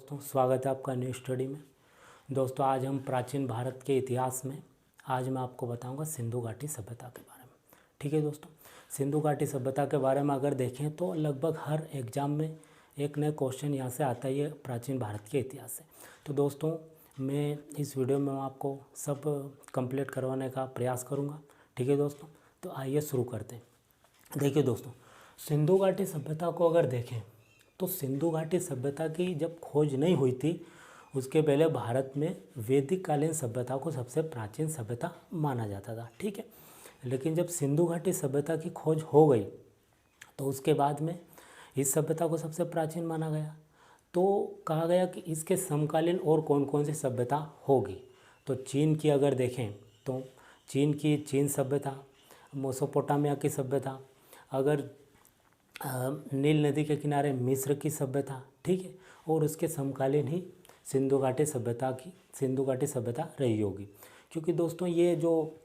दोस्तों स्वागत है आपका न्यू स्टडी में। दोस्तों आज हम प्राचीन भारत के इतिहास में आज मैं आपको बताऊंगा सिंधु घाटी सभ्यता के बारे में। ठीक है दोस्तों, सिंधु घाटी सभ्यता के बारे में अगर देखें तो लगभग हर एग्ज़ाम में एक नया क्वेश्चन यहाँ से आता ही है प्राचीन भारत के इतिहास से। तो दोस्तों मैं इस वीडियो में आपको सब कंप्लीट करवाने का प्रयास करूँगा। ठीक है दोस्तों, तो आइए शुरू करते हैं। देखिए दोस्तों, सिंधु घाटी सभ्यता को अगर देखें तो सिंधु घाटी सभ्यता की जब खोज नहीं हुई थी उसके पहले भारत में वैदिक कालीन सभ्यता को सबसे प्राचीन सभ्यता माना जाता था। ठीक है, लेकिन जब सिंधु घाटी सभ्यता की खोज हो गई तो उसके बाद में इस सभ्यता को सबसे प्राचीन माना गया। तो कहा गया कि इसके समकालीन और कौन कौन सी सभ्यता होगी। तो चीन की अगर देखें तो चीन सभ्यता, मेसोपोटामिया की सभ्यता, अगर नील नदी के किनारे मिस्र की सभ्यता, ठीक है, और उसके समकालीन ही सिंधु घाटी सभ्यता रही होगी। क्योंकि दोस्तों ये जो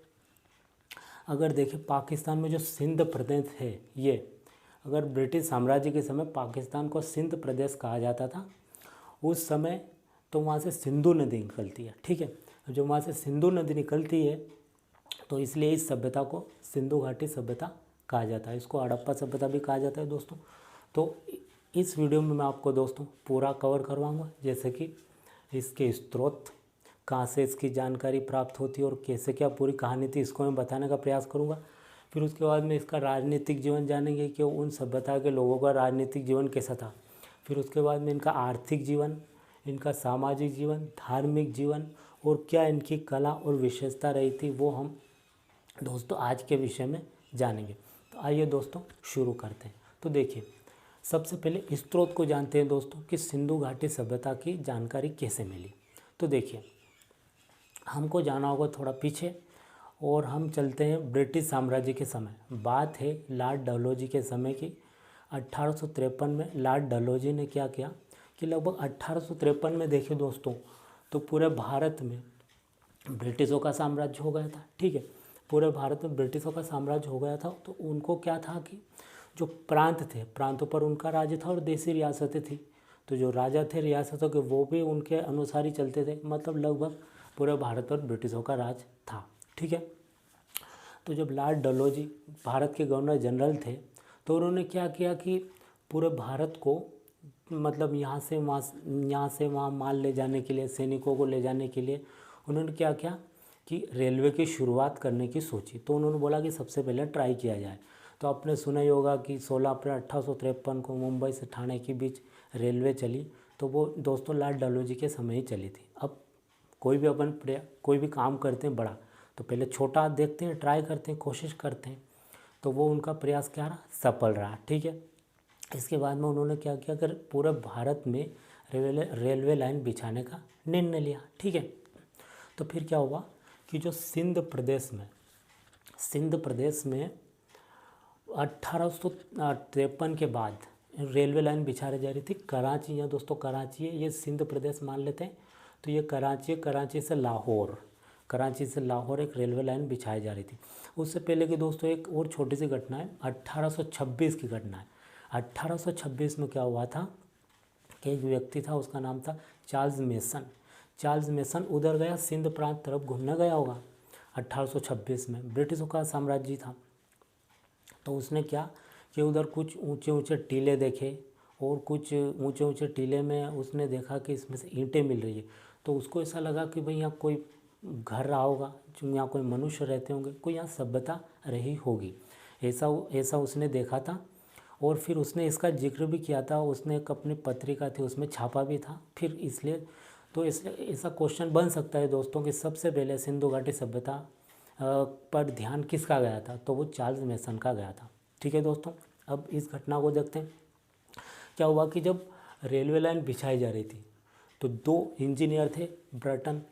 अगर देखें पाकिस्तान में जो सिंध प्रदेश है, ये अगर ब्रिटिश साम्राज्य के समय पाकिस्तान को सिंध प्रदेश कहा जाता था उस समय, तो वहाँ से सिंधु नदी निकलती है। ठीक है, जो वहाँ से सिंधु नदी निकलती है तो इसलिए इस सभ्यता को सिंधु घाटी सभ्यता कहा जाता है। इसको हड़प्पा सभ्यता भी कहा जाता है दोस्तों। तो इस वीडियो में मैं आपको दोस्तों पूरा कवर करवाऊंगा, जैसे कि इसके स्रोत, कहाँ से इसकी जानकारी प्राप्त होती है और कैसे क्या पूरी कहानी थी, इसको मैं बताने का प्रयास करूंगा। फिर उसके बाद में इसका राजनीतिक जीवन जानेंगे कि उन सभ्यता के लोगों का राजनीतिक जीवन कैसा था। फिर उसके बाद में इनका आर्थिक जीवन, इनका सामाजिक जीवन, धार्मिक जीवन और क्या इनकी कला और विशेषता रही थी, वो हम दोस्तों आज के विषय में जानेंगे। तो आइए दोस्तों शुरू करते हैं। तो देखिए, सबसे पहले स्रोत को जानते हैं दोस्तों कि सिंधु घाटी सभ्यता की जानकारी कैसे मिली। तो देखिए, हमको जाना होगा थोड़ा पीछे और हम चलते हैं ब्रिटिश साम्राज्य के समय। बात है लॉर्ड डलहौजी के समय की। 1853 में लॉर्ड डलहौजी ने क्या किया कि लगभग 1853 में देखिए दोस्तों, तो पूरे भारत में ब्रिटिशों का साम्राज्य हो गया था। ठीक है, पूरे भारत में ब्रिटिशों का साम्राज्य हो गया था। तो उनको क्या था कि जो प्रांत थे, प्रांतों पर उनका राज्य था और देसी रियासतें थी। तो जो राजा थे रियासतों के, वो भी उनके अनुसार ही चलते थे। मतलब लगभग पूरे भारत पर ब्रिटिशों का राज था। ठीक है, तो जब लॉर्ड डलहौजी भारत के गवर्नर जनरल थे तो उन्होंने क्या किया कि पूरे भारत को मतलब यहाँ से वहाँ माल ले जाने के लिए, सैनिकों को ले जाने के लिए उन्होंने क्या किया कि रेलवे की शुरुआत करने की सोची। तो उन्होंने बोला कि सबसे पहले ट्राई किया जाए। तो आपने सुना ही होगा कि 16 अप्रैल 1853 को मुंबई से ठाणे के बीच रेलवे चली। तो वो दोस्तों लॉर्ड डलहौजी के समय ही चली थी। अब कोई भी काम करते हैं बड़ा, तो पहले छोटा देखते हैं, ट्राई करते हैं, कोशिश करते हैं। तो वो उनका प्रयास क्या रहा, सफल रहा। ठीक है, इसके बाद में उन्होंने क्या किया कि पूरे भारत में रेलवे लाइन बिछाने का निर्णय लिया। ठीक है, तो फिर क्या हुआ कि जो सिंध प्रदेश में 1853 के बाद रेलवे लाइन बिछाई जा रही थी। कराची, या दोस्तों कराची है, ये सिंध प्रदेश मान लेते हैं। तो ये कराची है, कराची से लाहौर एक रेलवे लाइन बिछाई जा रही थी। उससे पहले कि दोस्तों एक और छोटी सी घटना है, 1826 की घटना है। 1826 में क्या हुआ था कि एक व्यक्ति था, उसका नाम था चार्ल्स मेसन उधर गया, सिंध प्रांत तरफ घूमने गया होगा 1826 में। ब्रिटिशों का साम्राज्य था। तो उसने क्या कि उधर कुछ ऊंचे ऊंचे टीले देखे और कुछ ऊंचे ऊंचे टीले में उसने देखा कि इसमें से ईंटें मिल रही है। तो उसको ऐसा लगा कि भाई यहाँ कोई घर रहा होगा, यहाँ कोई मनुष्य रहते होंगे, कोई यहाँ सभ्यता रही होगी, ऐसा उसने देखा था। और फिर उसने इसका जिक्र भी किया था, उसने एक अपनी पत्रिका थी उसमें छापा भी था। फिर इसलिए तो ऐसा क्वेश्चन बन सकता है दोस्तों कि सबसे पहले सिंधु घाटी सभ्यता पर ध्यान किसका गया था, तो वो चार्ल्स मेसन का गया था। ठीक है दोस्तों, अब इस घटना को देखते हैं। क्या हुआ कि जब रेलवे लाइन बिछाई जा रही थी तो दो इंजीनियर थे,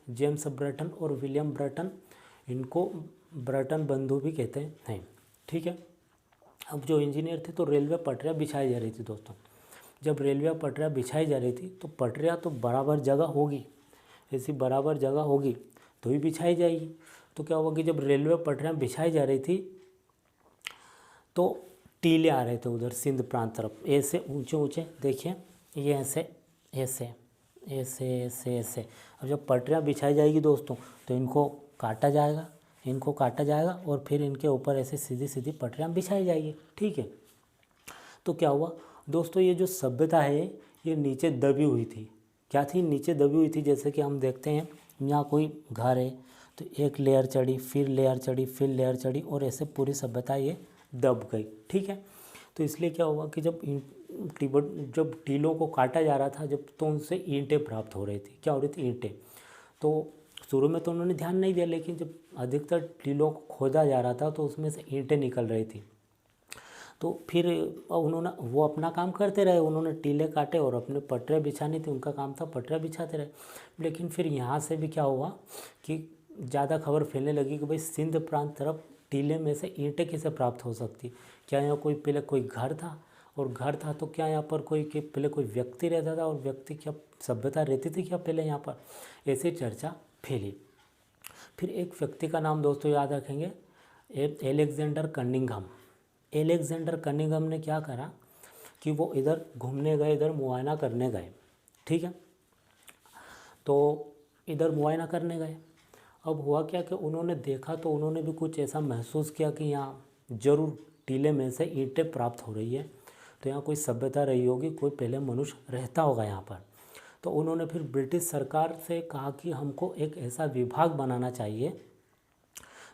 जेम्स ब्रटन और विलियम ब्रटन। इनको ब्रटन बंधु भी कहते हैं। ठीक है, अब जो इंजीनियर थे तो रेलवे पटरियाँ बिछाई जा रही थी दोस्तों। जब रेलवे पटरियाँ बिछाई जा रही थी तो पटरियाँ तो बराबर जगह होगी, ऐसी बराबर जगह होगी तो ही बिछाई जाएगी। तो क्या हुआ कि जब रेलवे पटरियाँ बिछाई जा रही थी तो टीले आ रहे थे उधर सिंध प्रांत तरफ, ऐसे ऊंचे ऊंचे, देखिए ये ऐसे ऐसे ऐसे ऐसे। अब जब पटरियाँ बिछाई जाएगी दोस्तों तो इनको काटा जाएगा, इनको काटा जाएगा और फिर इनके ऊपर ऐसे सीधी सीधी पटरियाँ बिछाई जाएगी, ठीक है। तो क्या हुआ दोस्तों, ये जो सभ्यता है ये नीचे दबी हुई थी। क्या थी? नीचे दबी हुई थी। जैसे कि हम देखते हैं यहाँ कोई घर है तो एक लेयर चढ़ी, फिर लेयर चढ़ी, फिर लेयर चढ़ी और ऐसे पूरी सभ्यता ये दब गई, ठीक है। तो इसलिए क्या हुआ कि जब टीलों को काटा जा रहा था जब, तो उनसे ईंटें प्राप्त हो रही थी। क्या हो रही थी? ईंटें। तो शुरू में तो उन्होंने ध्यान नहीं दिया, लेकिन जब अधिकतर टीलों को खोदा जा रहा था तो उसमें से ईंटें निकल रही थी। तो फिर उन्होंने वो अपना काम करते रहे, उन्होंने टीले काटे और अपने पटरे बिछानी थी, उनका काम था पटरे बिछाते रहे। लेकिन फिर यहाँ से भी क्या हुआ कि ज़्यादा खबर फैलने लगी कि भाई सिंध प्रांत तरफ टीले में से ईंटें कैसे प्राप्त हो सकती। क्या यहाँ पहले कोई घर था, और घर था तो क्या यहाँ पर पहले कोई व्यक्ति रहता था, और व्यक्ति क्या सभ्यता रहती थी क्या पहले यहाँ पर? ऐसी चर्चा फैली। फिर एक व्यक्ति का नाम दोस्तों याद रखेंगे, एलेक्जेंडर कनिंघम। एलेक्जेंडर कनिंघम ने क्या करा कि वो इधर घूमने गए, इधर मुआयना करने गए, ठीक है। तो इधर मुआयना करने गए। अब हुआ क्या कि उन्होंने देखा तो उन्होंने भी कुछ ऐसा महसूस किया कि यहाँ ज़रूर टीले में से ईंटें प्राप्त हो रही है, तो यहाँ कोई सभ्यता रही होगी, कोई पहले मनुष्य रहता होगा यहाँ पर। तो उन्होंने फिर ब्रिटिश सरकार से कहा कि हमको एक ऐसा विभाग बनाना चाहिए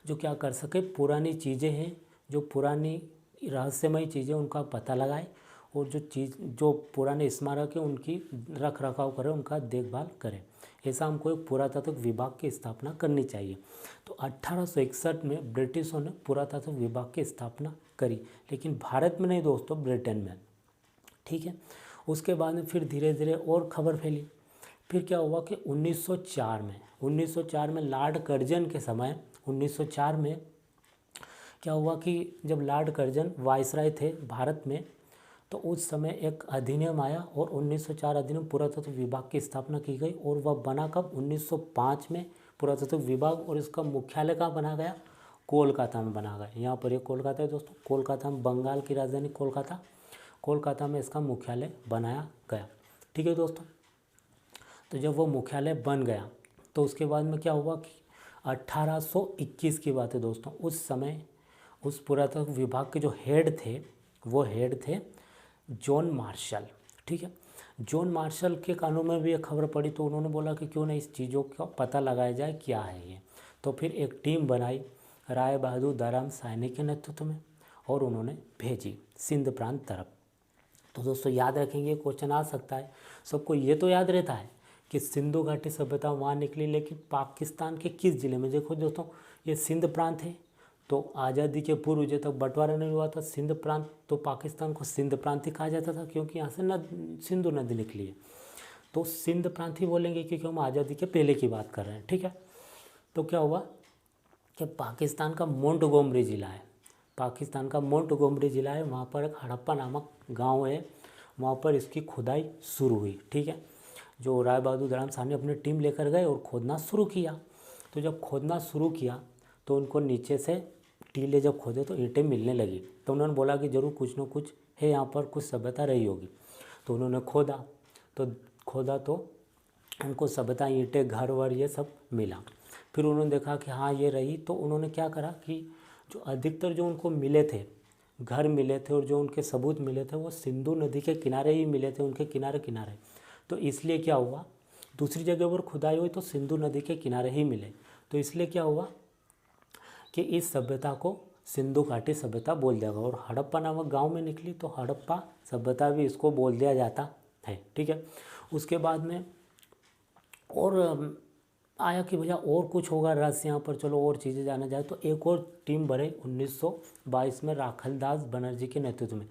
जो क्या कर सके, पुरानी चीज़ें हैं, जो पुरानी रहस्यमयी चीज़ें उनका पता लगाए, और जो पुराने स्मारक है उनकी रख रखाव करे, उनका देखभाल करे। ऐसा हमको एक पुरातत्व विभाग की स्थापना करनी चाहिए। तो 1861 में ब्रिटिशों ने पुरातत्व विभाग की स्थापना करी, लेकिन भारत में नहीं दोस्तों, ब्रिटेन में, ठीक है। उसके बाद में फिर धीरे धीरे और खबर फैली। फिर क्या हुआ कि 1904 में लॉर्ड कर्जन के समय, 1904 में क्या हुआ कि जब लॉर्ड कर्जन वायसराय थे भारत में, तो उस समय एक अधिनियम आया और 1904 अधिनियम पुरातत्व विभाग की स्थापना की गई। और वह बना कब? 1905 में पुरातत्व विभाग, और इसका मुख्यालय कहाँ बना गया? कोलकाता में बना गया। यहाँ पर ये कोलकाता है दोस्तों, कोलकाता में, बंगाल की राजधानी कोलकाता में इसका मुख्यालय बनाया गया, ठीक है दोस्तों। तो जब वो मुख्यालय बन गया तो उसके बाद में क्या हुआ कि 1821 की बात है दोस्तों, उस समय उस पुरातत्व विभाग के जो हेड थे वो हेड थे जॉन मार्शल, ठीक है। जॉन मार्शल के कानों में भी एक खबर पड़ी, तो उन्होंने बोला कि क्यों नहीं इस चीज़ों का पता लगाया जाए क्या है ये। तो फिर एक टीम बनाई राय बहादुर दाराम साहनी के नेतृत्व में, और उन्होंने भेजी सिंध प्रांत तरफ। तो दोस्तों याद रखेंगे, क्वेश्चन आ सकता है, सबको ये तो याद रहता है कि सिंधु घाटी सभ्यता वहाँ निकली, लेकिन पाकिस्तान के किस ज़िले में? देखो दोस्तों, ये सिंध प्रांत है, तो आज़ादी के पूर्व जब तक बंटवारा नहीं हुआ था सिंध प्रांत, तो पाकिस्तान को सिंध प्रांत ही कहा जाता था, क्योंकि यहाँ से सिंधु नदी निकली है। तो सिंध प्रांत ही बोलेंगे क्योंकि हम आज़ादी के पहले की बात कर रहे हैं, ठीक है। तो क्या हुआ कि पाकिस्तान का मोंटगोमरी ज़िला है, पाकिस्तान का मोंटगोमरी ज़िला है, वहाँ पर एक हड़प्पा नामक गाँव है, वहाँ पर इसकी खुदाई शुरू हुई, ठीक है। जो राय बहादुर दाराम साहनी अपनी टीम लेकर गए और खोदना शुरू किया। तो जब खोदना शुरू किया तो उनको नीचे से टीले जब खोदे तो ईंटें मिलने लगी। तो उन्होंने बोला कि ज़रूर कुछ न कुछ है यहाँ पर, कुछ सभ्यता रही होगी। तो उन्होंने खोदा तो उनको सभ्यता, ईंटें, घर वर ये सब मिला। फिर उन्होंने देखा कि हाँ ये रही, तो उन्होंने क्या करा कि जो अधिकतर जो उनको मिले थे, घर मिले थे और जो उनके सबूत मिले थे, वो सिंधु नदी के किनारे ही मिले थे, उनके किनारे। तो इसलिए क्या हुआ, दूसरी जगह पर खुदाई हुई तो सिंधु नदी के किनारे ही मिले, तो इसलिए क्या हुआ कि इस सभ्यता को सिंधु घाटी सभ्यता बोल दिया गया। और हड़प्पा नामक गांव में निकली तो हड़प्पा सभ्यता भी इसको बोल दिया जाता है, ठीक है। उसके बाद में और आया कि भैया और कुछ होगा रहस्य यहाँ पर, चलो और चीज़ें जाना जाए। तो एक और टीम बने 1922 में राखलदास बनर्जी के नेतृत्व में।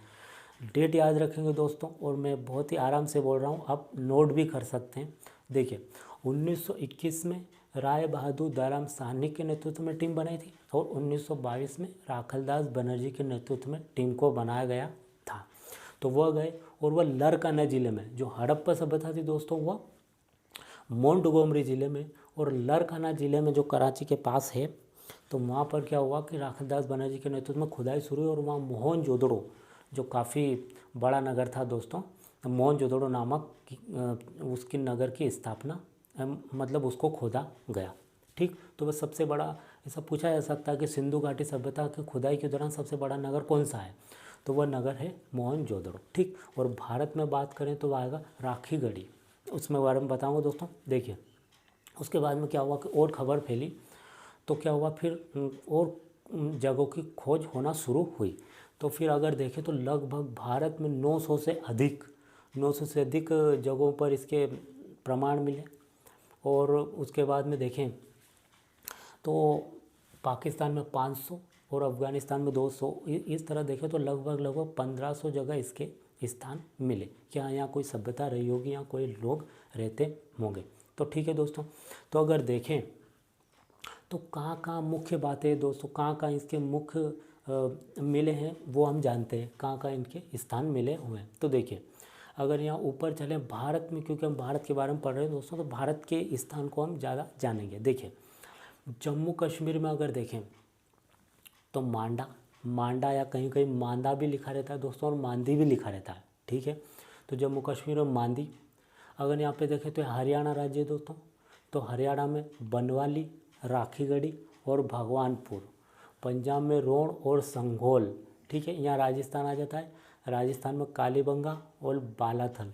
डेट याद रखेंगे दोस्तों, और मैं बहुत ही आराम से बोल रहा हूँ, आप नोट भी कर सकते हैं। देखिए 1921 में राय बहादुर दाराम साहनी के नेतृत्व में टीम बनाई थी, और 1922 में राखलदास बनर्जी के नेतृत्व में टीम को बनाया गया था। तो वह गए और वह लरकाना ज़िले में, जो हड़प्पा सभ्यता थी दोस्तों, वह मोंटगोमरी ज़िले में, और लरकाना ज़िले में जो कराची के पास है, तो वहाँ पर क्या हुआ कि राखलदास बनर्जी के नेतृत्व में खुदाई शुरू हुई, और वहाँ मोहनजोदड़ो जो काफ़ी बड़ा नगर था दोस्तों, मोहनजोदड़ो नामक उसकी नगर की स्थापना मतलब उसको खोदा गया। ठीक, तो वह सबसे बड़ा ऐसा पूछा जा सकता है कि सिंधु घाटी सभ्यता की खुदाई के दौरान सबसे बड़ा नगर कौन सा है, तो वह नगर है मोहनजोदड़ो। ठीक, और भारत में बात करें तो वह आएगा राखीगढ़ी, उसमें बारे में बताऊँगा दोस्तों। देखिए उसके बाद में क्या हुआ कि और खबर फैली, तो क्या हुआ फिर और जगहों की खोज होना शुरू हुई। तो फिर अगर देखें तो लगभग भारत में 900 से अधिक जगहों पर इसके प्रमाण मिले। और उसके बाद में देखें तो पाकिस्तान में 500 और अफ़गानिस्तान में 200, इस तरह देखें तो लगभग 1500 जगह इसके स्थान मिले कि हाँ यहाँ कोई सभ्यता रही होगी, यहाँ कोई लोग रहते होंगे। तो ठीक है दोस्तों, तो अगर देखें तो कहाँ कहाँ मुख्य बातें दोस्तों, कहाँ कहाँ इसके मुख्य मिले हैं वो हम जानते हैं, कहाँ कहाँ इनके स्थान मिले हुए हैं। तो देखिए अगर यहाँ ऊपर चलें भारत में, क्योंकि हम भारत के बारे में पढ़ रहे हैं दोस्तों, तो भारत के स्थान को हम ज़्यादा जानेंगे। देखिए जम्मू कश्मीर में अगर देखें तो मांडा या कहीं कहीं मांदा भी लिखा रहता है दोस्तों, और मांदी भी लिखा रहता है। ठीक है, तो जम्मू कश्मीर में मांदी। अगर यहाँ पे देखें तो हरियाणा राज्य है दोस्तों, तो हरियाणा में बनवाली, राखीगढ़ी और भगवानपुर। पंजाब में रोण और संघोल। ठीक है, यहाँ राजस्थान आ जाता है, राजस्थान में कालीबंगा और बालाथल।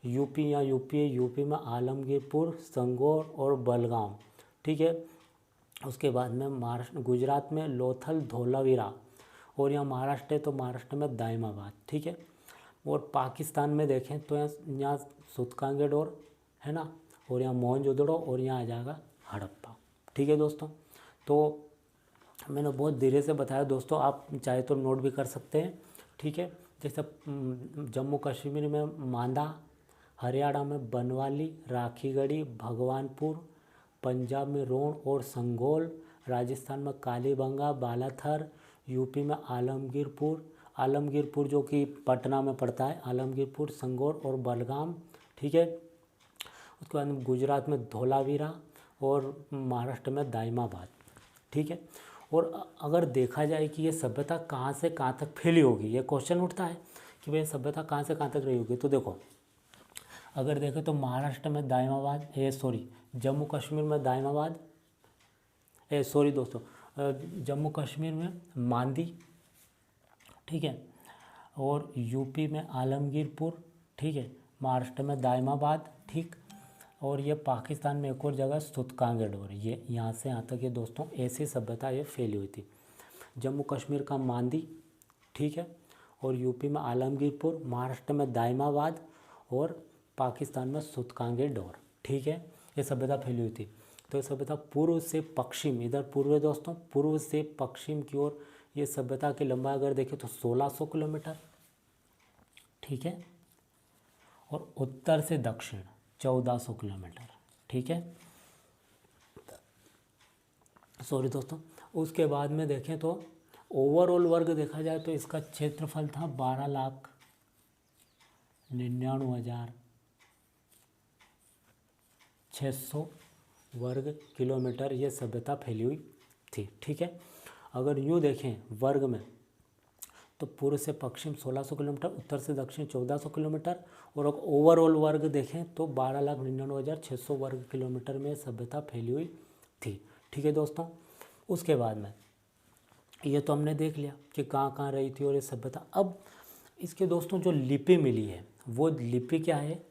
यूपी में आलमगीरपुर, संगोर और बलगाम। ठीक है, उसके बाद में महाराष्ट्र गुजरात में लोथल, धोलावीरा। और यहाँ महाराष्ट्र है तो महाराष्ट्र में दायमाबाद। ठीक है, और पाकिस्तान में देखें तो यहाँ सुतकांगेडोर है ना, और यहाँ मोहनजोदड़ो, और यहाँ आ जाएगा हड़प्पा। ठीक है दोस्तों, तो मैंने बहुत धीरे से बताया दोस्तों, आप चाहे तो नोट भी कर सकते हैं। ठीक है, जैसे जम्मू कश्मीर में मांदा, हरियाणा में बनवाली, राखीगढ़ी, भगवानपुर, पंजाब में रोण और संगोल, राजस्थान में कालीबंगा, बालाथर, यूपी में आलमगीरपुर जो कि पटना में पड़ता है, आलमगीरपुर, संगोर और बलगाम। ठीक है, उसके बाद में गुजरात में धोलावीरा और महाराष्ट्र में दायमाबाद। ठीक है, और अगर देखा जाए कि ये सभ्यता कहाँ से कहाँ तक फैली होगी, ये क्वेश्चन उठता है कि भाई सभ्यता कहाँ से कहाँ तक रही होगी। तो देखो अगर देखें तो महाराष्ट्र में दायमाबाद, जम्मू कश्मीर में दायमाबाद, जम्मू कश्मीर में मांदी। ठीक है, और यूपी में आलमगीरपुर। ठीक है, महाराष्ट्र में दायमाबाद। ठीक, और ये पाकिस्तान में एक और जगह सुतकांगेडोर, ये यहाँ से यहाँ तक ये दोस्तों ऐसी सभ्यता ये फैली हुई थी। जम्मू कश्मीर का मांदी। ठीक है, और यूपी में आलमगीरपुर, महाराष्ट्र में दायमाबाद और पाकिस्तान में सुतकांगेडोर। ठीक है, ये सभ्यता फैली हुई थी। तो ये सभ्यता पूर्व से पश्चिम, इधर पूर्व है दोस्तों, पूर्व से पश्चिम की ओर ये सभ्यता की लंबाई अगर देखें तो 1600 किलोमीटर। ठीक है, और उत्तर से दक्षिण 1400 किलोमीटर। ठीक है, दोस्तों उसके बाद में देखें तो ओवरऑल वर्ग देखा जाए तो इसका क्षेत्रफल था 12,99,600 वर्ग किलोमीटर, ये सभ्यता फैली हुई थी। ठीक है, अगर यूँ देखें वर्ग में तो पूर्व से पश्चिम 1600 किलोमीटर, उत्तर से दक्षिण 1400 किलोमीटर, और ओवरऑल वर्ग देखें तो 12,99,600 वर्ग किलोमीटर में सभ्यता फैली हुई थी। ठीक है दोस्तों, उसके बाद में ये तो हमने देख लिया कि कहाँ कहाँ रही थी और ये सभ्यता। अब इसके दोस्तों जो लिपि मिली है वो लिपि क्या है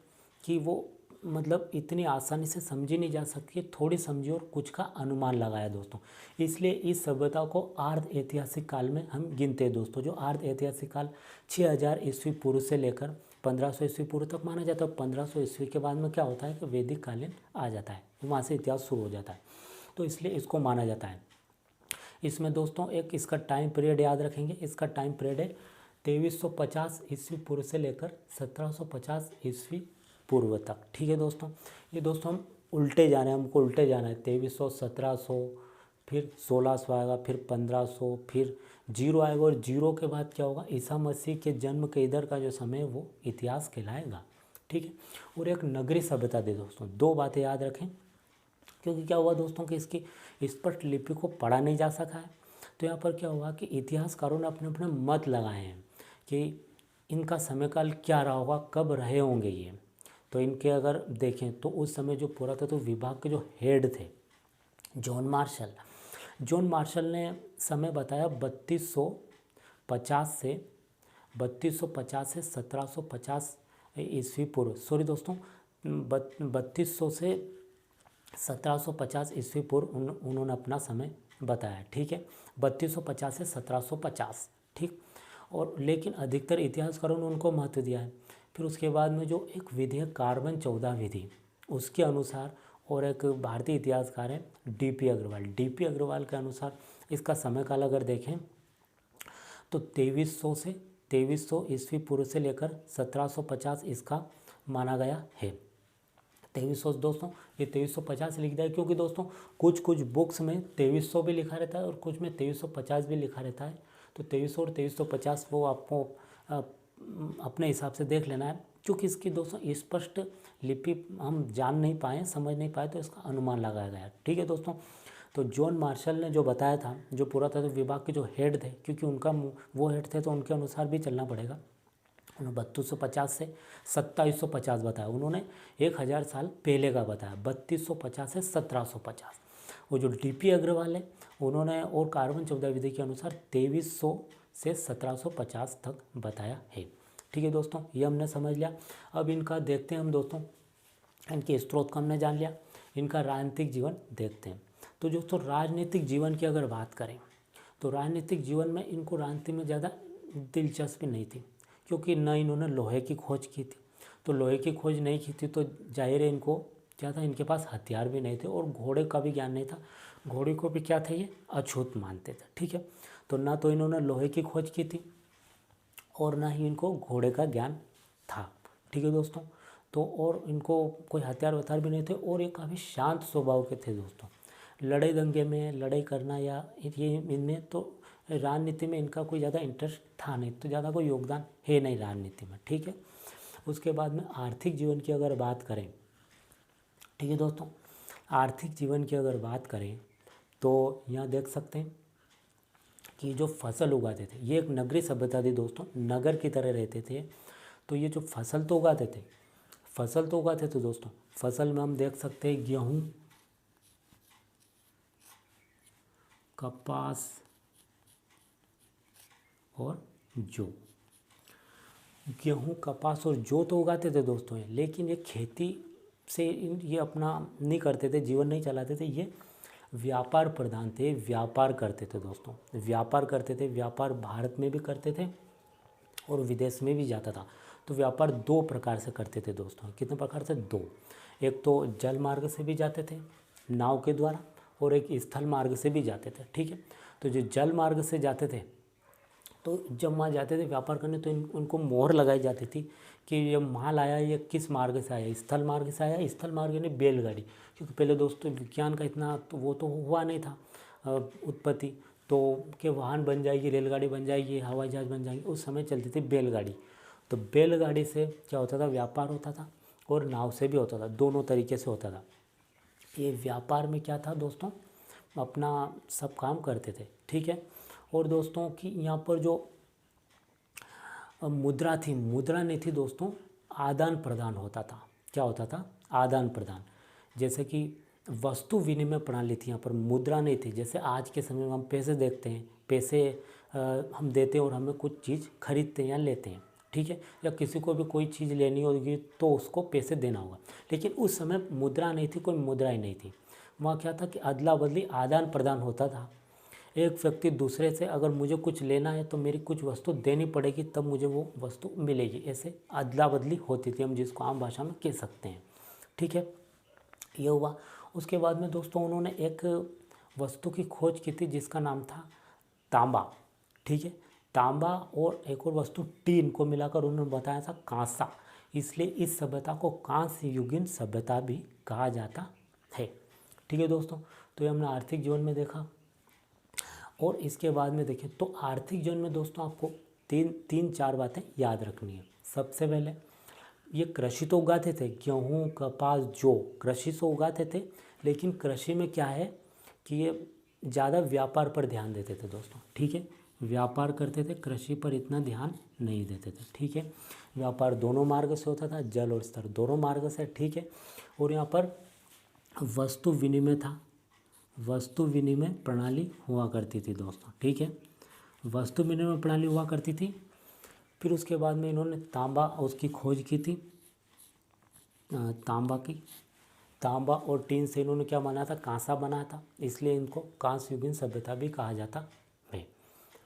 कि वो मतलब इतनी आसानी से समझी नहीं जा सकती, थोड़ी समझी और कुछ का अनुमान लगाया दोस्तों। इसलिए इस सभ्यता को आर्ध ऐतिहासिक काल में हम गिनते हैं दोस्तों। जो आर्ध ऐतिहासिक काल 6000 ईस्वी पूर्व से लेकर 1500 ईस्वी पूर्व तक माना जाता है। 1500 ईस्वी के बाद में क्या होता है कि वैदिक कालीन आ जाता है, वहाँ से इतिहास शुरू हो जाता है, तो इसलिए इसको माना जाता है। इसमें दोस्तों एक इसका टाइम पीरियड याद रखेंगे, इसका टाइम पीरियड है 2350 ईस्वी पूर्व से लेकर 1750 ईस्वी पूर्व तक। ठीक है दोस्तों, ये दोस्तों हम उल्टे जाना है, हमको उल्टे जाना है। 2300, 1700, फिर 1600 आएगा, फिर 1500, फिर 0 आएगा, और 0 के बाद क्या होगा, ईसा मसीह के जन्म के इधर का जो समय है वो इतिहास कहलाएगा। ठीक है, और एक नगरी सभ्यता दे दोस्तों, दो बातें याद रखें, क्योंकि क्या हुआ दोस्तों कि इसकी स्पष्ट लिपि को पढ़ा नहीं जा सका है। तो यहाँ पर क्या हुआ कि इतिहासकारों ने अपने अपने मत लगाए हैं कि इनका समय काल क्या रहा होगा, कब रहे होंगे ये। तो इनके अगर देखें तो उस समय जो पुरातत्व विभाग के जो हेड थे जॉन मार्शल ने समय बताया 3250 से 1750 ईस्वी पूर्व, सॉरी दोस्तों 3200 से 1750 ईस्वी पूर्व उन्होंने अपना समय बताया, ठीक है, 3250 से 1750, ठीक। और लेकिन अधिकतर इतिहासकारों ने उनको महत्व दिया है। फिर उसके बाद में जो एक विधि है कार्बन 14 विधि, उसके अनुसार, और एक भारतीय इतिहासकार है डीपी अग्रवाल के अनुसार इसका समय काल अगर देखें तो 2300 ईस्वी पूर्व से लेकर 1750 इसका माना गया है। 2300 दोस्तों, ये 2350 लिख दिया है क्योंकि दोस्तों कुछ बुक्स में 2300 भी लिखा रहता है और कुछ में 2350 भी लिखा रहता है। तो 2300 और 2350 वो आपको अपने हिसाब से देख लेना है, क्योंकि इसकी दोस्तों स्पष्ट लिपि हम जान नहीं पाए, समझ नहीं पाए, तो इसका अनुमान लगाया गया है, ठीक है दोस्तों। तो जॉन मार्शल ने जो बताया था, जो पुरातत्व विभाग के जो हेड थे, क्योंकि उनका वो हेड थे तो उनके अनुसार भी चलना पड़ेगा, उन्होंने 3250 से 2750 बताया, उन्होंने 1000 साल पहले का बताया, 3250 से 1750। वो जो डीपी अग्रवाल है उन्होंने और कार्बन 14 विधि के अनुसार 2300 से 1750 तक बताया है, ठीक है दोस्तों। ये हमने समझ लिया। अब इनका देखते हैं हम दोस्तों, इनके स्रोत को हमने जान लिया, इनका राजनीतिक जीवन देखते हैं। तो दोस्तों राजनीतिक जीवन की अगर बात करें तो राजनीतिक जीवन में इनको राजनीति में ज़्यादा दिलचस्पी नहीं थी, क्योंकि न इन्होंने लोहे की खोज की थी। तो लोहे की खोज नहीं की थी तो जाहिर है इनको क्या था, इनके पास हथियार भी नहीं थे और घोड़े का भी ज्ञान नहीं था, घोड़े को भी क्या थे ये अछूत मानते थे, ठीक है। तो ना तो इन्होंने लोहे की खोज की थी और ना ही इनको घोड़े का ज्ञान था, ठीक है दोस्तों। तो और इनको कोई हथियार वथियार भी नहीं थे और ये काफ़ी शांत स्वभाव के थे दोस्तों। लड़ाई दंगे में लड़ाई करना या ये इनमें तो राजनीति में इनका कोई ज़्यादा इंटरेस्ट था नहीं, तो ज़्यादा कोई योगदान है नहीं राजनीति में, ठीक है। उसके बाद में आर्थिक जीवन की अगर बात करें, ठीक है दोस्तों, आर्थिक जीवन की अगर बात करें तो यहाँ देख सकते हैं कि जो फसल उगाते थे, ये एक नगरीय सभ्यता थी दोस्तों, नगर की तरह रहते थे। तो ये जो फसल तो उगाते थे दोस्तों, फसल में हम देख सकते हैं गेहूँ, कपास और जौ। गेहूँ, कपास और जौ तो उगाते थे दोस्तों, लेकिन ये खेती से ये अपना नहीं करते थे, जीवन नहीं चलाते थे, ये व्यापार प्रधान थे, व्यापार करते थे दोस्तों, व्यापार करते थे। व्यापार भारत में भी करते थे और विदेश में भी जाता था। तो व्यापार दो प्रकार से करते थे दोस्तों, कितने प्रकार से, दो। एक तो जल मार्ग से भी जाते थे नाव के द्वारा, और एक स्थल मार्ग से भी जाते थे, ठीक है। तो जो जल मार्ग से जाते थे, तो जब वहाँ जाते थे व्यापार करने तो उनको मोहर लगाई जाती थी कि ये माल आया ये किस मार्ग से आया, स्थल मार्ग से आया, स्थल मार्ग यानी बैलगाड़ी, क्योंकि पहले दोस्तों विज्ञान का इतना तो वो तो हुआ नहीं था उत्पत्ति, तो कि वाहन बन जाएगी, रेलगाड़ी बन जाएगी, हवाई जहाज़ बन जाएंगे, उस समय चलती थी बैलगाड़ी। तो बैलगाड़ी से क्या होता था, व्यापार होता था, और नाव से भी होता था, दोनों तरीके से होता था। ये व्यापार में क्या था दोस्तों, अपना सब काम करते थे, ठीक है। और दोस्तों कि यहाँ पर जो मुद्रा थी, मुद्रा नहीं थी दोस्तों, आदान प्रदान होता था। क्या होता था, आदान प्रदान। जैसे कि वस्तु विनिमय प्रणाली थी, यहाँ पर मुद्रा नहीं थी। जैसे आज के समय में हम पैसे देखते हैं, पैसे हम देते हैं और हमें कुछ चीज़ खरीदते हैं या लेते हैं, ठीक है, या किसी को भी कोई चीज़ लेनी होगी तो उसको पैसे देना होगा। लेकिन उस समय मुद्रा नहीं थी, कोई मुद्रा ही नहीं थी। वहाँ क्या था कि अदला बदली, आदान प्रदान होता था। एक व्यक्ति दूसरे से अगर मुझे कुछ लेना है तो मेरी कुछ वस्तु देनी पड़ेगी, तब मुझे वो वस्तु मिलेगी, ऐसे अदला बदली होती थी, हम जिसको आम भाषा में कह सकते हैं, ठीक है। ये हुआ। उसके बाद में दोस्तों उन्होंने एक वस्तु की खोज की थी जिसका नाम था तांबा, ठीक है। तांबा और एक और वस्तु टीन को मिलाकर उन्होंने बताया था कांसा, इसलिए इस सभ्यता को कांस्य युगीन सभ्यता भी कहा जाता है, ठीक है दोस्तों। तो ये हमने आर्थिक जीवन में देखा। और इसके बाद में देखें तो आर्थिक जीवन में दोस्तों आपको तीन चार बातें याद रखनी है। सबसे पहले ये कृषि तो उगाते थे, गेहूँ, कपास, जौ, कृषि से उगाते थे, लेकिन कृषि में क्या है कि ये ज़्यादा व्यापार पर ध्यान देते थे दोस्तों, ठीक है। व्यापार करते थे, कृषि पर इतना ध्यान नहीं देते थे। ठीक है, व्यापार दोनों मार्ग से होता था, जल और स्थल दोनों मार्ग से। ठीक है, और यहाँ पर वस्तु विनिमय था, वस्तु विनिमय प्रणाली हुआ करती थी दोस्तों। ठीक है, वस्तु विनिमय प्रणाली हुआ करती थी। फिर उसके बाद में इन्होंने तांबा उसकी खोज की थी, तांबा और टीन से इन्होंने क्या बना था, कांसा बना था, इसलिए इनको कांस्य युगीन सभ्यता भी कहा जाता है।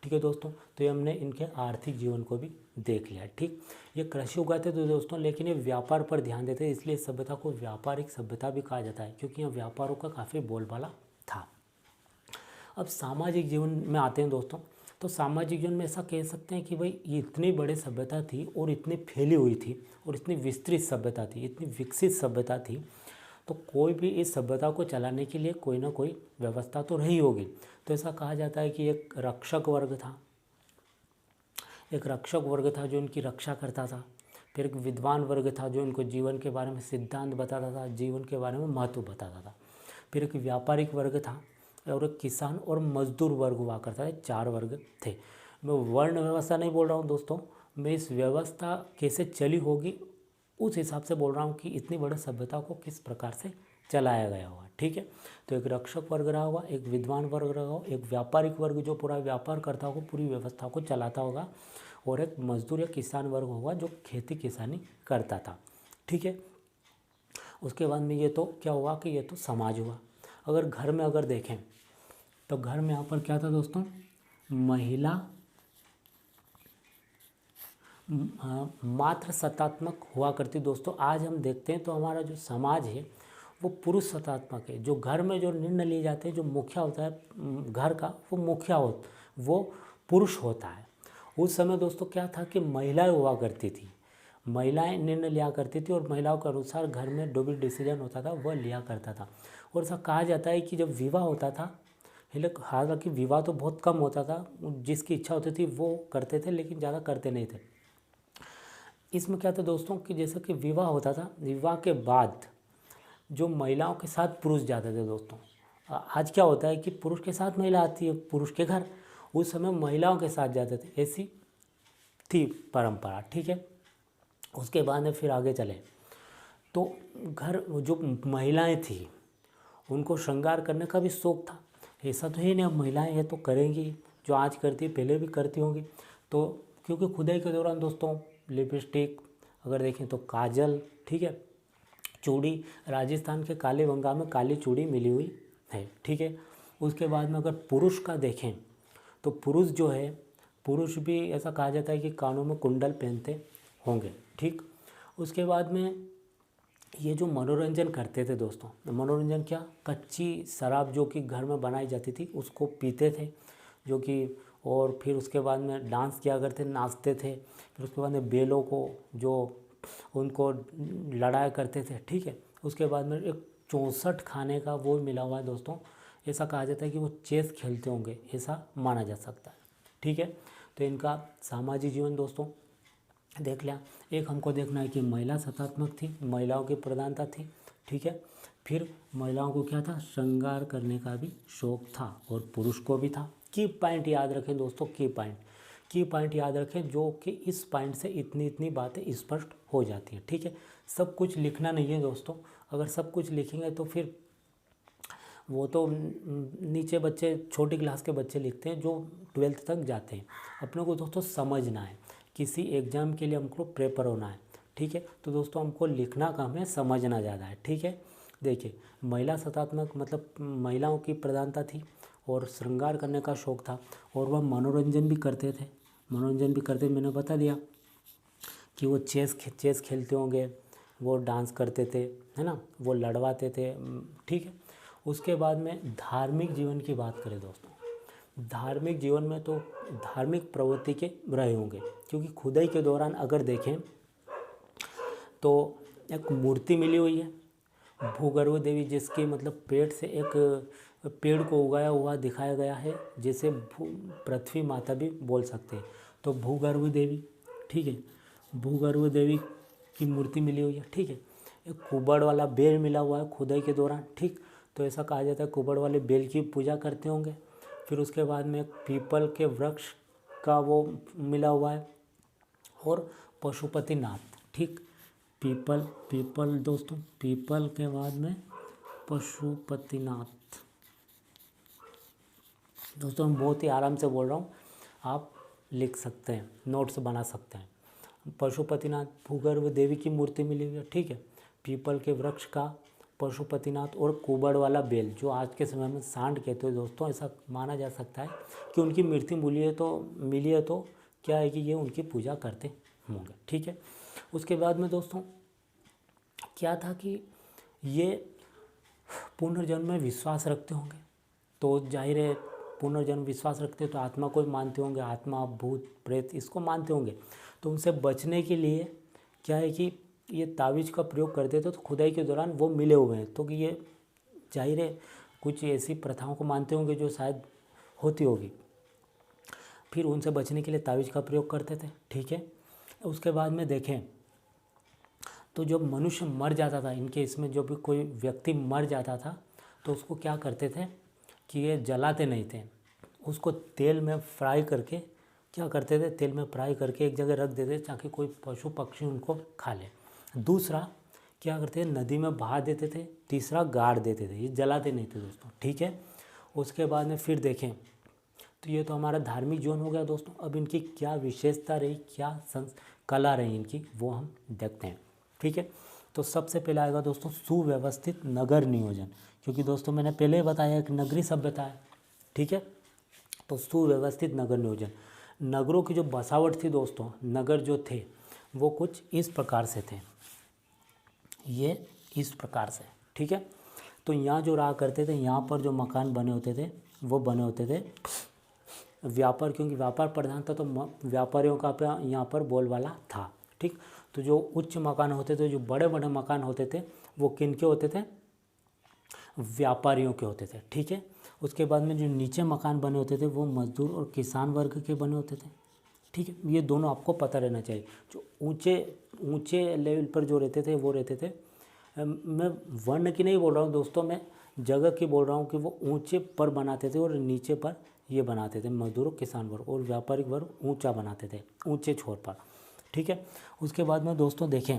ठीक है दोस्तों, तो ये हमने इनके आर्थिक जीवन को भी देख लिया। ठीक, ये कृषि उगाते थे दोस्तों, लेकिन ये व्यापार पर ध्यान देते, इसलिए इस सभ्यता को व्यापारिक सभ्यता भी कहा जाता है, क्योंकि यहाँ व्यापारों का काफ़ी बोलबाला था। अब सामाजिक जीवन में आते हैं दोस्तों, तो सामाजिक जीवन में ऐसा कह सकते हैं कि भाई ये इतनी बड़ी सभ्यता थी और इतनी फैली हुई थी और इतनी विस्तृत सभ्यता थी, इतनी विकसित सभ्यता थी, तो कोई भी इस सभ्यता को चलाने के लिए कोई ना कोई व्यवस्था तो रही होगी। तो ऐसा कहा जाता है कि एक रक्षक वर्ग था, एक रक्षक वर्ग था जो इनकी रक्षा करता था। फिर एक विद्वान वर्ग था जो इनको जीवन के बारे में सिद्धांत बताता था, जीवन के बारे में महत्व बताता था। फिर एक व्यापारिक वर्ग था और एक किसान और मजदूर वर्ग हुआ करता है, 4 वर्ग थे। मैं वर्ण व्यवस्था नहीं बोल रहा हूँ दोस्तों, मैं इस व्यवस्था कैसे चली होगी उस हिसाब से बोल रहा हूँ कि इतनी बड़ी सभ्यता को किस प्रकार से चलाया गया होगा। ठीक है, तो एक रक्षक वर्ग रहा होगा, एक विद्वान वर्ग रहा होगा, एक व्यापारिक वर्ग जो पूरा व्यापार करता होगा, पूरी व्यवस्था को चलाता होगा, और एक मजदूर या किसान वर्ग होगा जो खेती किसानी करता था। ठीक है, उसके बाद में ये तो क्या हुआ कि ये तो समाज हुआ। अगर घर में अगर देखें तो घर में यहाँ पर क्या था दोस्तों, महिला मात्र सत्तात्मक हुआ करती। दोस्तों आज हम देखते हैं तो हमारा जो समाज है वो पुरुष सत्तात्मक है। जो घर में जो निर्णय लिए जाते हैं, जो मुखिया होता है घर का, वो पुरुष होता है। उस समय दोस्तों क्या था कि महिलाएं हुआ करती थी, महिलाएं निर्णय लिया करती थी और महिलाओं के अनुसार घर में जो भी डिसीजन होता था वह लिया करता था। और ऐसा कहा जाता है कि जब विवाह होता था, हालांकि विवाह तो बहुत कम होता था, जिसकी इच्छा होती थी वो करते थे, लेकिन ज़्यादा करते नहीं थे। इसमें क्या था दोस्तों कि जैसे कि विवाह होता था, विवाह के बाद जो महिलाओं के साथ पुरुष जाते थे दोस्तों। आज क्या होता है कि पुरुष के साथ महिला आती है पुरुष के घर, उस समय महिलाओं के साथ जाते थे, ऐसी थी परंपरा। ठीक है, उसके बाद में फिर आगे चले तो घर जो महिलाएं थी उनको श्रृंगार करने का भी शौक़ था। ऐसा तो ही नहीं अब महिलाएं ये तो करेंगी, जो आज करती पहले भी करती होंगी। तो क्योंकि खुदाई के दौरान दोस्तों लिपस्टिक अगर देखें तो काजल, ठीक है, चूड़ी, राजस्थान के काले बंगा में काली चूड़ी मिली हुई है। ठीक है, उसके बाद में अगर पुरुष का देखें तो पुरुष जो है, पुरुष भी ऐसा कहा जाता है कि कानों में कुंडल पहनते होंगे। ठीक, उसके बाद में ये जो मनोरंजन करते थे दोस्तों, मनोरंजन क्या, कच्ची शराब जो कि घर में बनाई जाती थी उसको पीते थे, जो कि, और फिर उसके बाद में डांस किया करते, नाचते थे। फिर उसके बाद में बेलों को जो उनको लड़ाया करते थे। ठीक है, उसके बाद में एक 64 खाने का वो मिला हुआ है दोस्तों, ऐसा कहा जाता है कि वो चेस खेलते होंगे, ऐसा माना जा सकता है। ठीक है, तो इनका सामाजिक जीवन दोस्तों देख लिया। एक हमको देखना है कि महिला सत्तात्मक थी, महिलाओं की प्रधानता थी। ठीक है, फिर महिलाओं को क्या था, श्रृंगार करने का भी शौक़ था और पुरुष को भी था। की पॉइंट याद रखें दोस्तों, की पॉइंट याद रखें, जो कि इस पॉइंट से इतनी इतनी बातें स्पष्ट हो जाती हैं। ठीक है, सब कुछ लिखना नहीं है दोस्तों, अगर सब कुछ लिखेंगे तो फिर वो तो नीचे बच्चे, छोटी क्लास के बच्चे लिखते हैं जो 12th तक जाते हैं। अपने को दोस्तों समझना है, किसी एग्ज़ाम के लिए हमको प्रेपर होना है। ठीक है, तो दोस्तों हमको लिखना कम है, समझना ज़्यादा है। ठीक है, देखिए महिला सत्तात्मक मतलब महिलाओं की प्रधानता थी और श्रृंगार करने का शौक़ था, और वह मनोरंजन भी करते थे। मैंने बता दिया कि वो चेस खेलते होंगे, वो डांस करते थे, है ना, वो लड़वाते थे। ठीक है, उसके बाद में धार्मिक जीवन की बात करें दोस्तों, धार्मिक जीवन में तो धार्मिक प्रवृत्ति के रहे होंगे, क्योंकि खुदाई के दौरान अगर देखें तो एक मूर्ति मिली हुई है भूगर्भ देवी, जिसकी मतलब पेट से एक पेड़ को उगाया हुआ दिखाया गया है, जैसे पृथ्वी माता भी बोल सकते हैं। तो भूगर्भ देवी, ठीक है, भूगर्भ देवी की मूर्ति मिली हुई है। ठीक है, एक कुबड़ वाला बेल मिला हुआ है खुदाई के दौरान। ठीक, तो ऐसा कहा जाता है कुबड़ वाले बेल की पूजा करते होंगे। फिर उसके बाद में एक पीपल के वृक्ष का वो मिला हुआ है, और पशुपतिनाथ, ठीक। पीपल दोस्तों, पीपल के बाद में पशुपतिनाथ। दोस्तों मैं बहुत ही आराम से बोल रहा हूँ, आप लिख सकते हैं, नोट्स बना सकते हैं। पशुपतिनाथ भूगर्भ देवी की मूर्ति मिली हुई है, ठीक है। पीपल के वृक्ष का पशुपतिनाथ, और कुबड़ वाला बेल, जो आज के समय में सांड कहते हैं दोस्तों, ऐसा माना जा सकता है कि उनकी मूर्ति मिली है तो क्या है कि ये उनकी पूजा करते होंगे, ठीक है। उसके बाद में दोस्तों क्या था कि ये पुनर्जन्म में विश्वास रखते होंगे, तो जाहिर है पुनर्जन्म विश्वास रखते तो आत्मा को मानते होंगे, आत्मा भूत प्रेत इसको मानते होंगे। तो उनसे बचने के लिए क्या है कि ये तावीज़ का प्रयोग करते थे, तो खुदाई के दौरान वो मिले हुए हैं, तो कि ये जाहिर है कुछ ऐसी प्रथाओं को मानते होंगे जो शायद होती होगी, फिर उनसे बचने के लिए तावीज़ का प्रयोग करते थे, ठीक है। उसके बाद में देखें तो जब मनुष्य मर जाता था, इनके इसमें जो भी कोई व्यक्ति मर जाता था तो उसको क्या करते थे कि ये जलाते नहीं थे, उसको तेल में फ्राई करके क्या करते थे, तेल में फ्राई करके एक जगह रख देते ताकि कोई पशु पक्षी उनको खा ले। दूसरा क्या करते थे, नदी में बहा देते थे। तीसरा गाड़ देते थे, ये जलाते नहीं थे दोस्तों, ठीक है। उसके बाद में फिर देखें तो ये तो हमारा धार्मिक जोन हो गया दोस्तों। अब इनकी क्या विशेषता रही, क्या कला रही इनकी, वो हम देखते हैं, ठीक है। तो सबसे पहले आएगा दोस्तों सुव्यवस्थित नगर नियोजन, क्योंकि दोस्तों मैंने पहले ही बताया कि नगरीय सभ्यता है, ठीक है। तो सुव्यवस्थित नगर नियोजन, नगरों की जो बसावट थी दोस्तों, नगर जो थे वो कुछ इस प्रकार से थे, ये इस प्रकार से, ठीक है। तो यहाँ जो रहा करते थे, यहाँ पर जो मकान बने होते थे वो बने होते थे व्यापार, क्योंकि व्यापार प्रधान था तो व्यापारियों का यहाँ पर बोलबाला था, ठीक। तो जो उच्च मकान होते थे, जो बड़े बड़े मकान होते थे, वो किन के होते थे, व्यापारियों के होते थे, ठीक है। उसके बाद में जो नीचे मकान बने होते थे वो मजदूर और किसान वर्ग के बने होते थे, ठीक है। ये दोनों आपको पता रहना चाहिए। जो ऊंचे लेवल पर जो रहते थे वो रहते थे, मैं वर्ण की नहीं बोल रहा हूँ दोस्तों, मैं जगह की बोल रहा हूँ कि वो ऊंचे पर बनाते थे और नीचे पर ये बनाते थे मजदूर और किसान वर्ग, और व्यापारिक वर्ग ऊंचा बनाते थे ऊंचे छोर पर, ठीक है। उसके बाद में दोस्तों देखें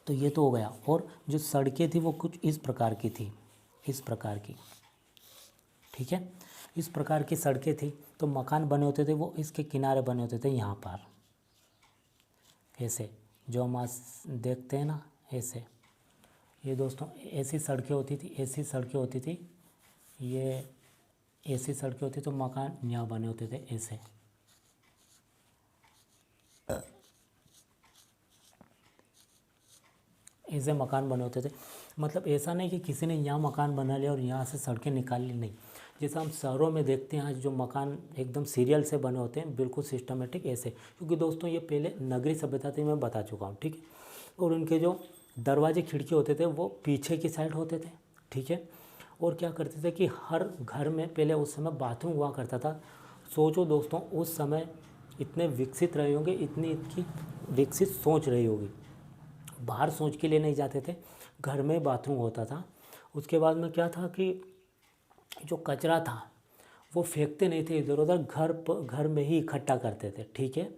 तो ये तो हो गया, और जो सड़कें थी वो कुछ इस प्रकार की थी, इस प्रकार की, ठीक है। इस प्रकार की सड़कें थी। तो मकान बने होते थे वो इसके किनारे बने होते थे, यहाँ पर ऐसे जो हम आज देखते हैं ना, ऐसे। ये दोस्तों ऐसी सड़कें होती थी, ऐसी सड़कें होती थी, ये ऐसी सड़कें होती, तो मकान यहाँ बने होते थे ऐसे, ऐसे मकान बने होते थे। मतलब ऐसा नहीं कि किसी ने यहाँ मकान बना लिया और यहाँ से सड़कें निकाल ली, नहीं। जैसा हम शहरों में देखते हैं आज जो मकान एकदम सीरियल से बने होते हैं, बिल्कुल सिस्टमेटिक ऐसे, क्योंकि दोस्तों ये पहले नगरीय सभ्यता थी, मैं बता चुका हूँ, ठीक है। और उनके जो दरवाजे खिड़की होते थे वो पीछे की साइड होते थे, ठीक है। और क्या करते थे कि हर घर में पहले उस समय बाथरूम हुआ करता था। सोचो दोस्तों उस समय इतने विकसित रहे होंगे, इतनी इनकी विकसित सोच रही होगी, बाहर सोच के लिए नहीं जाते थे, घर में बाथरूम होता था। उसके बाद में क्या था कि जो कचरा था वो फेंकते नहीं थे इधर उधर, घर में ही इकट्ठा करते थे, ठीक है।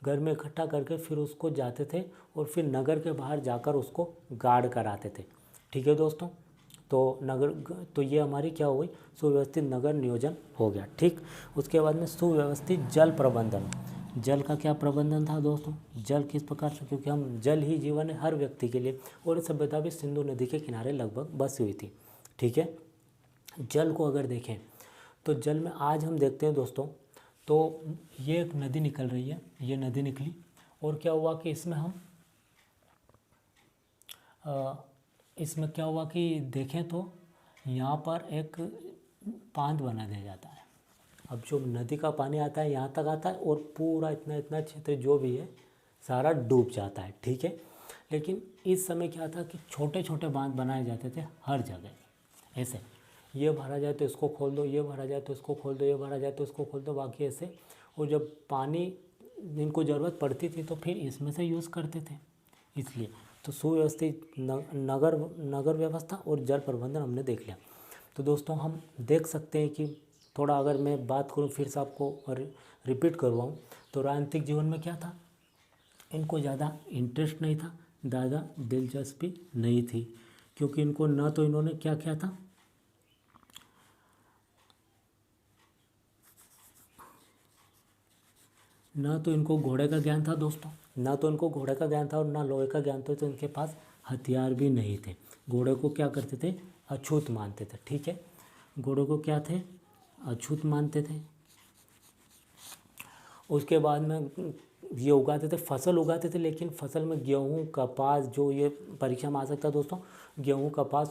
घर में इकट्ठा करके फिर उसको जाते थे और फिर नगर के बाहर जाकर उसको गाड़ कर आते थे, ठीक है दोस्तों। तो ये हमारी क्या हो गई, सुव्यवस्थित नगर नियोजन हो गया, ठीक। उसके बाद में सुव्यवस्थित जल प्रबंधन, जल का क्या प्रबंधन था दोस्तों, जल किस प्रकार से, क्योंकि हम जल ही जीवन है हर व्यक्ति के लिए, और सभ्यता भी सिंधु नदी के किनारे लगभग बसी हुई थी, ठीक है। जल को अगर देखें तो जल में आज हम देखते हैं दोस्तों, तो ये एक नदी निकल रही है, ये नदी निकली, और क्या हुआ कि इसमें क्या हुआ कि देखें तो यहाँ पर एक बांध बना दिया जाता है। अब जो नदी का पानी आता है यहाँ तक आता है और पूरा इतना इतना क्षेत्र जो भी है सारा डूब जाता है, ठीक है। लेकिन इस समय क्या था कि छोटे छोटे बांध बनाए जाते थे हर जगह, ऐसे ये भरा जाए तो इसको खोल दो, ये भरा जाए तो इसको खोल दो, ये भरा जाए तो इसको खोल दो, बाकी ऐसे। और जब पानी इनको ज़रूरत पड़ती थी तो फिर इसमें से यूज़ करते थे, इसलिए। तो सुव्यवस्थित नगर व्यवस्था और जल प्रबंधन हमने देख लिया। तो दोस्तों हम देख सकते हैं कि थोड़ा अगर मैं बात करूँ फिर से आपको रिपीट करवाऊँ तो राजनीतिक जीवन में क्या था, इनको ज़्यादा इंटरेस्ट नहीं था, ज़्यादा दिलचस्पी नहीं थी, क्योंकि इनको न तो इन्होंने क्या किया था, ना तो इनको घोड़े का ज्ञान था दोस्तों, ना तो इनको घोड़े का ज्ञान था और ना लोहे का ज्ञान था, तो इनके पास हथियार भी नहीं थे। घोड़े को क्या करते थे, अछूत मानते थे। ठीक है, घोड़े को क्या थे, अछूत मानते थे। उसके बाद में ये उगाते थे, फसल उगाते थे, लेकिन फसल में गेहूँ कपास, जो ये परीक्षा में आ सकता है दोस्तों, गेहूँ कपास